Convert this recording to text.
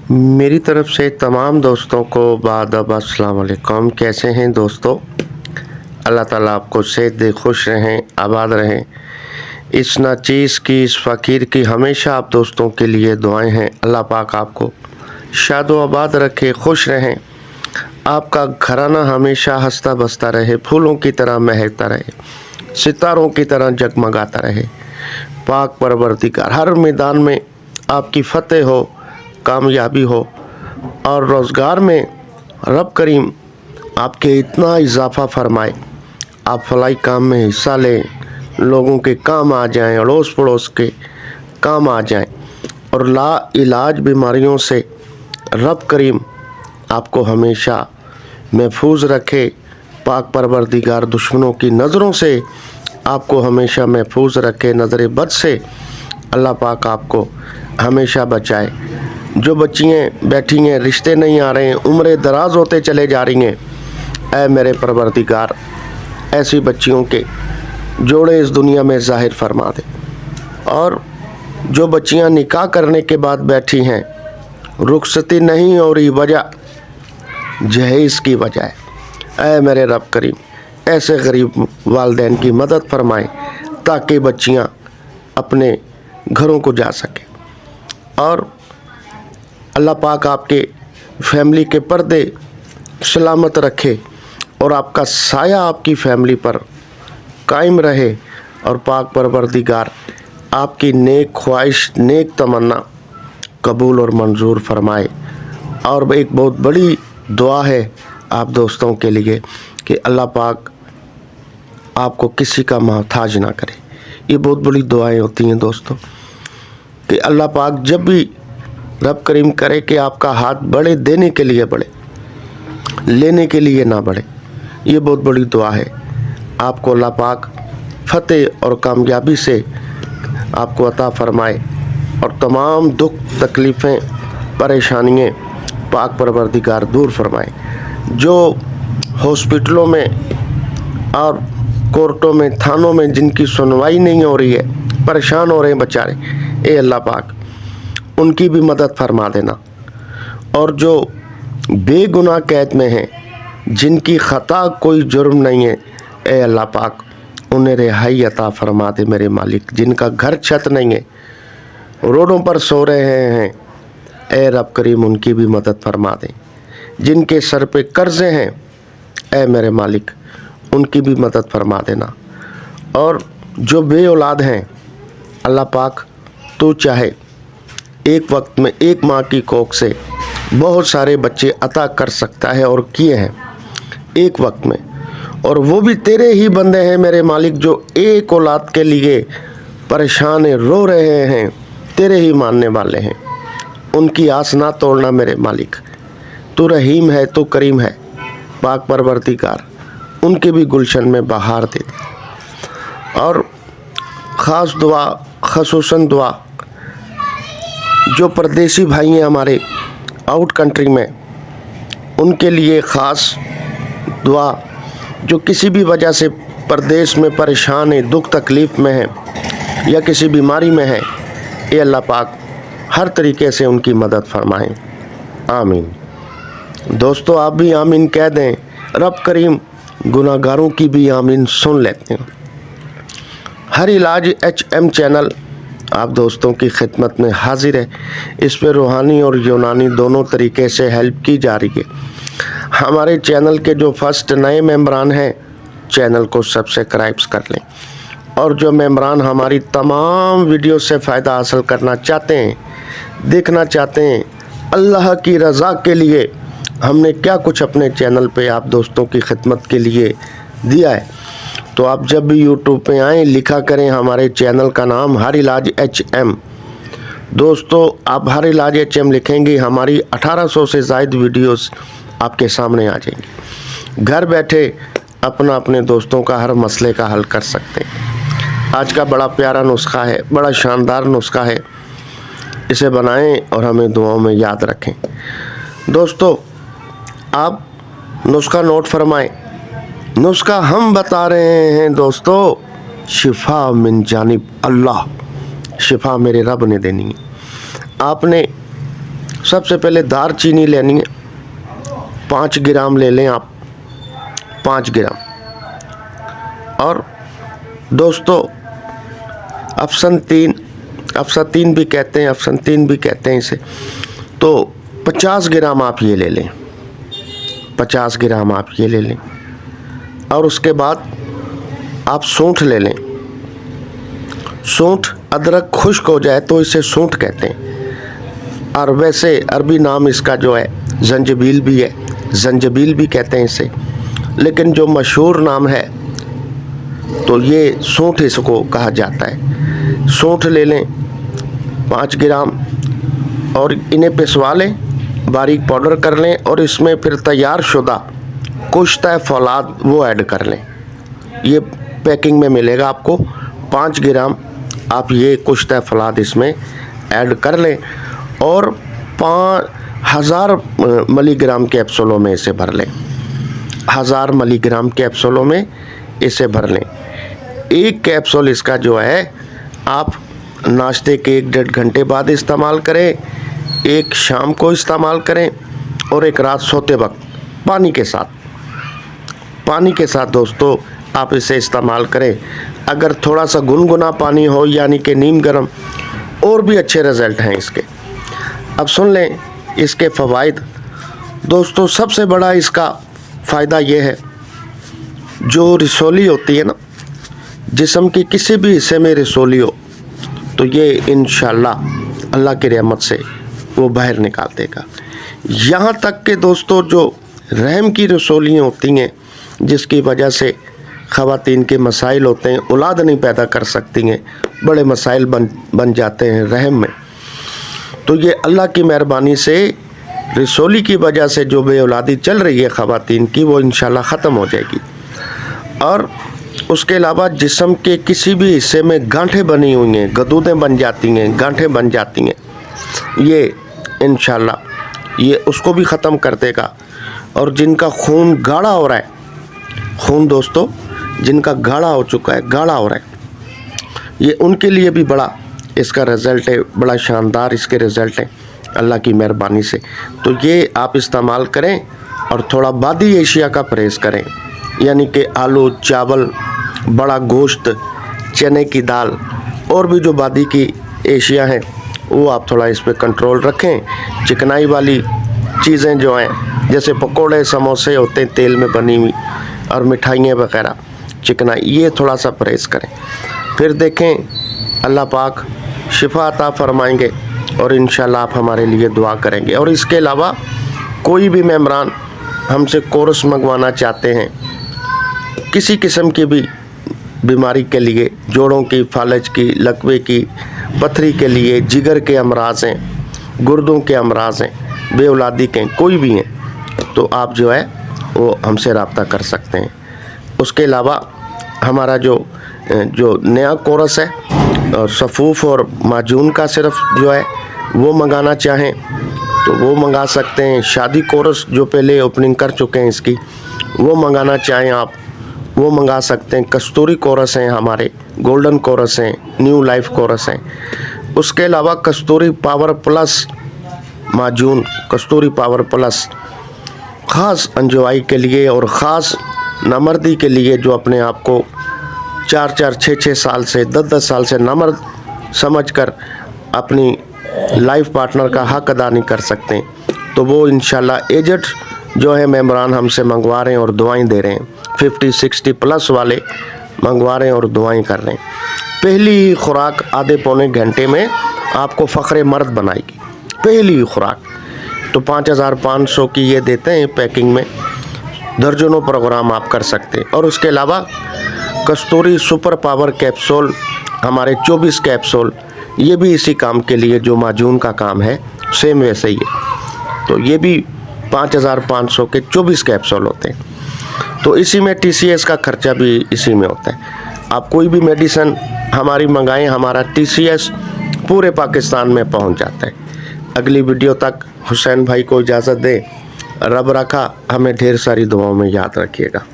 मेरी तरफ से तमाम दोस्तों को बादब अस्सलाम वालेकुम। कैसे हैं दोस्तों? अल्लाह ताला आपको सेहत दे, खुश रहें, आबाद रहें। इस नाचीज़ की, इस फ़कीर की हमेशा आप दोस्तों के लिए दुआएं हैं। अल्लाह पाक आपको शादो आबाद रखे, खुश रहें। आपका घराना हमेशा हंसता बसता रहे, फूलों की तरह महकता रहे, सितारों की तरह जगमगाता रहे। पाक परवरदिगार हर मैदान में आपकी फ़तेह हो, कामयाबी हो, और रोज़गार में रब करीम आपके इतना इजाफ़ा फरमाए, आप फलाई काम में हिस्सा लें, लोगों के काम आ जाएं, अड़ोस पड़ोस के काम आ जाएं, और ला इलाज बीमारियों से रब करीम आपको हमेशा महफूज रखे। पाक परवरदिगार दुश्मनों की नज़रों से आपको हमेशा महफूज रखे, नज़र बद से अल्लाह पाक आपको हमेशा बचाए। जो बच्चियाँ बैठी हैं, रिश्ते नहीं आ रहे हैं, उम्रें दराज होते चले जा रही हैं, ऐ मेरे परवरदिगार ऐसी बच्चियों के जोड़े इस दुनिया में ज़ाहिर फरमा दे। और जो बच्चियाँ निकाह करने के बाद बैठी हैं, रुखसती नहीं हो रही, वजह जहेज़ की वजह है। ऐ मेरे रब करीम ऐसे गरीब वालिदैन की मदद फरमाएं ताकि बच्चियाँ अपने घरों को जा सकें। और अल्लाह पाक आपके फैमिली के पर्दे सलामत रखे और आपका साया आपकी फैमिली पर कायम रहे, और पाक परवरदिगार आपकी नेक ख्वाहिश, नेक तमन्ना कबूल और मंजूर फरमाए। और एक बहुत बड़ी दुआ है आप दोस्तों के लिए कि अल्लाह पाक आपको किसी का मोहताज ना करे। ये बहुत बड़ी दुआएं होती हैं दोस्तों, कि अल्लाह पाक जब भी रब करीम करे कि आपका हाथ बढ़े, देने के लिए बढ़े, लेने के लिए ना बढ़े। ये बहुत बड़ी दुआ है। आपको अल्लाह पाक फतेह और कामयाबी से आपको अता फरमाए, और तमाम दुख तकलीफ़ें परेशानियाँ पाक परवरदिगार दूर फरमाए। जो हॉस्पिटलों में और कोर्टों में, थानों में जिनकी सुनवाई नहीं हो रही है, परेशान हो रहे हैं बेचारे, ए अल्लाह पाक उनकी भी मदद फरमा देना। और जो बेगुनाह कैद में हैं, जिनकी ख़ता कोई जुर्म नहीं है, ए अल्लाह पाक उन्हें रिहाई अता फरमा दे मेरे मालिक। जिनका घर छत नहीं है, रोडों पर सो रहे हैं, ए रब करीम उनकी भी मदद फरमा दें। जिनके सर पे कर्ज़े हैं, ए मेरे मालिक उनकी भी मदद फरमा देना। और जो बे औलाद हैं, अल्लाह पाक तू चाहे एक वक्त में एक माँ की कोख से बहुत सारे बच्चे अता कर सकता है, और किए हैं एक वक्त में। और वो भी तेरे ही बंदे हैं मेरे मालिक, जो एक औलाद के लिए परेशान रो रहे हैं, तेरे ही मानने वाले हैं। उनकी आस ना तोड़ना मेरे मालिक, तू रहीम है, तू करीम है। पाक परवरदिगार उनके भी गुलशन में बहार दे दे। और ख़ास दुआ, खसूसन दुआ जो परदेसी भाई हैं हमारे आउट कंट्री में, उनके लिए ख़ास दुआ। जो किसी भी वजह से परदेश में परेशान है, दुख तकलीफ़ में है, या किसी बीमारी में है, ये अल्लाह पाक हर तरीके से उनकी मदद फरमाएं। आमीन। दोस्तों आप भी आमीन कह दें, रब करीम गुनाहगारों की भी आमीन सुन लेते हैं। हर इलाज HM चैनल आप दोस्तों की खिदमत में हाजिर है। इस पर रूहानी और यूनानी दोनों तरीके से हेल्प की जा रही है। हमारे चैनल के जो फर्स्ट नए मेंबरान हैं, चैनल को सब्सक्राइब कर लें। और जो मेंबरान हमारी तमाम वीडियो से फ़ायदा हासिल करना चाहते हैं, देखना चाहते हैं अल्लाह की रज़ा के लिए हमने क्या कुछ अपने चैनल पे आप दोस्तों की खिदमत के लिए दिया है, तो आप जब भी यूट्यूब पे आएँ, लिखा करें हमारे चैनल का नाम हर इलाज HM। दोस्तों आप हर इलाज HM लिखेंगे, हमारी 1800 से ज़ायद वीडियोस आपके सामने आ जाएंगी। घर बैठे अपना अपने दोस्तों का हर मसले का हल कर सकते हैं। आज का बड़ा प्यारा नुस्खा है, बड़ा शानदार नुस्खा है, इसे बनाएं और हमें दुआओं में याद रखें। दोस्तों आप नुस्खा नोट फरमाएं। नुस्खा हम बता रहे हैं दोस्तों, शिफा मिन जानिब अल्लाह, शिफा मेरे रब ने देनी है। आपने सबसे पहले दार चीनी लेनी है, 5 ग्राम ले लें आप, 5 ग्राम। और दोस्तों अफसतीन भी कहते हैं, अफसतीन भी कहते हैं इसे। तो 50 ग्राम आप ये ले लें, 50 ग्राम आप ये ले लें। और उसके बाद आप सूंठ ले लें। सूंठ, अदरक खुश्क हो जाए तो इसे सूंठ कहते हैं। और वैसे अरबी नाम इसका जो है जंजबील भी है, जंजबील भी कहते हैं इसे, लेकिन जो मशहूर नाम है तो ये सूंठ इसको कहा जाता है। सूंठ ले लें 5 ग्राम और इन्हें पिसवा लें, बारीक पाउडर कर लें। और इसमें फिर तैयार शुदा कुश्ता फौलाद वो ऐड कर लें। ये पैकिंग में मिलेगा आपको, 5 ग्राम आप ये कुश्ता फौलाद इसमें ऐड कर लें और 1000 मिलीग्राम कैप्सूलों में इसे भर लें, 1000 मिलीग्राम कैप्सूलों में इसे भर लें। एक कैप्सूल इसका जो है आप नाश्ते के 1-1.5 घंटे बाद इस्तेमाल करें, एक शाम को इस्तेमाल करें और एक रात सोते वक्त पानी के साथ दोस्तों आप इसे इस्तेमाल करें। अगर थोड़ा सा गुनगुना पानी हो यानी कि नीम गर्म, और भी अच्छे रिज़ल्ट हैं इसके। अब सुन लें इसके फ़वाइद। दोस्तों सबसे बड़ा इसका फ़ायदा ये है, जो रसौली होती है ना, जिस्म के किसी भी हिस्से में रसौली हो तो ये इंशाअल्लाह अल्लाह की रहमत से वो बाहर निकाल देगा। यहाँ तक कि दोस्तों जो रहम की रसौलियाँ होती हैं, जिसकी वजह से ख़वातीन के मसाइल होते हैं, औलाद नहीं पैदा कर सकती हैं, बड़े मसाइल बन जाते हैं रहम में, तो ये अल्लाह की मेहरबानी से रसौली की वजह से जो बे औलादी चल रही है ख़वातीन की, वो इंशाअल्लाह ख़त्म हो जाएगी। और उसके अलावा जिस्म के किसी भी हिस्से में गांठें बनी हुई हैं, गदूदें बन जाती हैं, गांठें बन जाती हैं, ये इंशाअल्लाह ये उसको भी ख़त्म कर देगा। और जिनका खून गाढ़ा हो रहा है, खून दोस्तों जिनका गाढ़ा हो चुका है, गाढ़ा हो रहा है, ये उनके लिए भी बड़ा इसका रिज़ल्ट है, बड़ा शानदार इसके रिज़ल्ट हैं अल्लाह की मेहरबानी से। तो ये आप इस्तेमाल करें और थोड़ा बादी एशिया का परहेज़ करें, यानी कि आलू, चावल, बड़ा गोश्त, चने की दाल और भी जो बादी की एशिया हैं वो आप थोड़ा इस पर कंट्रोल रखें। चिकनाई वाली चीज़ें जो हैं, जैसे पकोड़े, समोसे होते हैं तेल में बनी हुई, और मिठाइयाँ वगैरह, चिकनाई, ये थोड़ा सा परहेज़ करें। फिर देखें अल्लाह पाक शिफा अता फरमाएंगे और इंशाल्लाह आप हमारे लिए दुआ करेंगे। और इसके अलावा कोई भी मेम्बरान हमसे कोर्स मंगवाना चाहते हैं किसी किस्म की भी बीमारी के लिए, जोड़ों की, फालज की, लकवे की, पथरी के लिए, जिगर के अमराज हैं, गुर्दों के अमराज हैं, बेऔलादी के कोई भी हैं, तो आप जो है वो हमसे रब्ता कर सकते हैं। उसके अलावा हमारा जो नया कोर्स है, और सफ़ूफ़ और माजून का सिर्फ जो है वो मंगाना चाहें तो वो मंगा सकते हैं। शादी कोर्स जो पहले ओपनिंग कर चुके हैं इसकी, वो मंगाना चाहें आप, वो मंगा सकते हैं। कस्तूरी कोर्स हैं हमारे, गोल्डन कोर्स हैं, न्यू लाइफ कोर्स हैं। उसके अलावा कस्तूरी पावर प्लस माजून, कस्तूरी पावर प्लस ख़ास अंजुआई के लिए और ख़ास नामर्दी के लिए, जो अपने आप को 4-4, 6-6 साल से, 10-10 साल से नामर्द समझकर अपनी लाइफ पार्टनर का हक अदा नहीं कर सकते, तो वो इंशाल्लाह एजेड जो है मेम्बरान हमसे मंगवा रहे हैं और दुआएं दे रहे हैं। 50-60 प्लस वाले मंगवा रहे हैं और दुआएं कर रहे हैं। पहली खुराक आधे पौने घंटे में आपको फ़ख्र मर्द बनाएगी, पहली खुराक। तो 5500 की ये देते हैं पैकिंग में, दर्जनों प्रोग्राम आप कर सकते हैं। और उसके अलावा कस्तूरी सुपर पावर कैप्सूल हमारे 24 कैप्सूल, ये भी इसी काम के लिए जो माजून का काम है सेम वैसे ही है। तो ये भी 5500 के 24 कैप्सूल होते हैं। तो इसी में TCS का खर्चा भी इसी में होता है। आप कोई भी मेडिसिन हमारी मंगाएं, हमारा TCS पूरे पाकिस्तान में पहुंच जाता है। अगली वीडियो तक हुसैन भाई को इजाज़त दें। रब रखा, हमें ढेर सारी दुआओं में याद रखिएगा।